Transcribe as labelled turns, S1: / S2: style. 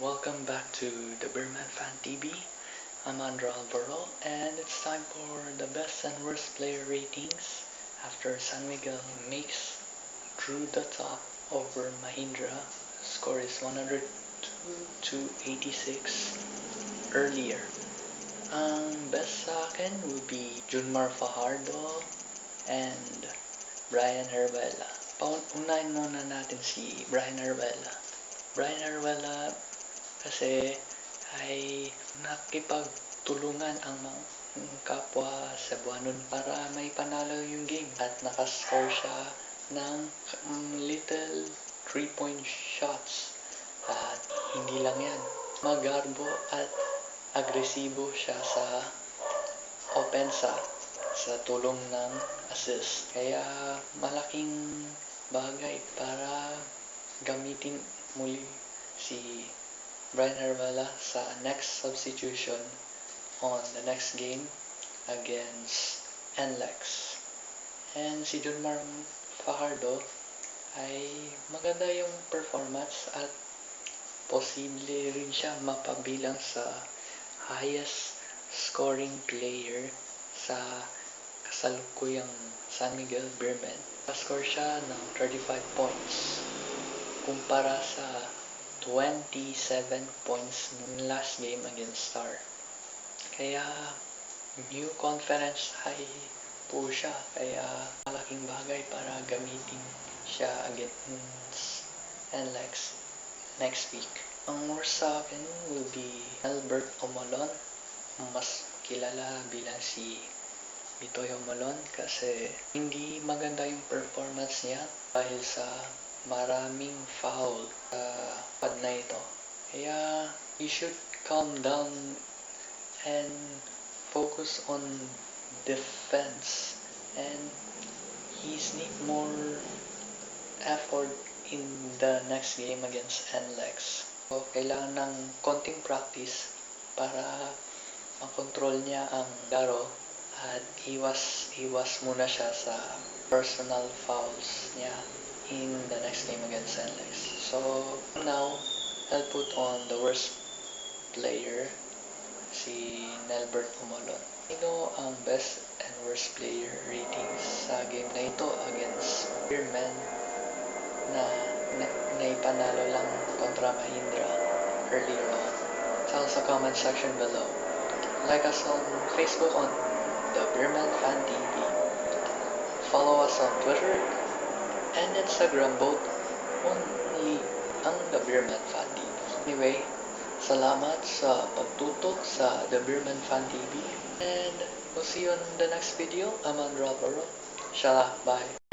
S1: welcome back to the Beerman Fan TV. I'm Andra Alvaro, and it's time for the best and worst player ratings after San Miguel makes through the top over Mahindra. Score is 102 to 86 earlier. Ang best sa akin would be Junmar Fajardo and Brian Herbella. Unahin muna natin si Brian Herbella. Brian Herbella kasi ay nakipagtulungan ang mga kapwa Cebuanon para may panalo yung game at nakascore siya ng little 3-point shots at hindi lang yan, magarbo at agresibo siya sa opensa sa tulong ng assist. Kaya malaking bagay para gamitin muli si Brian Herbella sa next substitution on the next game against NLEX. And si Junmar Fajardo ay maganda yung performance at posible rin siya mapabilang sa highest scoring player sa kasalukuyang San Miguel Beermen. Score siya ng 35 points kumpara sa 27 points ng last game against Star. Kaya new conference high po siya, kaya malaking bagay para gamitin siya against NLEX next week. Ang worst sa akin will be Albert Omolon, mas kilala bilang si Bitoy Omolon, kasi hindi maganda yung performance niya dahil sa maraming foul sa pad na ito. Kaya he should calm down and focus on defense, and he's need more effort in the next game against NLEX. So, kailangan ng konting practice para makontrol niya ang laro at iwas muna siya sa personal fouls niya in the next game against NLEX. So now, I'll put on the worst player, si Nelbert Omolon. Sino ang best and worst player ratings sa game na ito against Beermen na naipanalo lang kontra Mahindra earlier on? Tell us sa comment section below. Like us on Facebook on the Beerman Fan TV. Follow us on Twitter and Instagram, both only ang The Beerman Fan TV. Anyway, salamat sa pagtutok sa The Beerman Fan TV, and we'll see you on the next video. I'm Andra Alvaro. Inshallah, bye.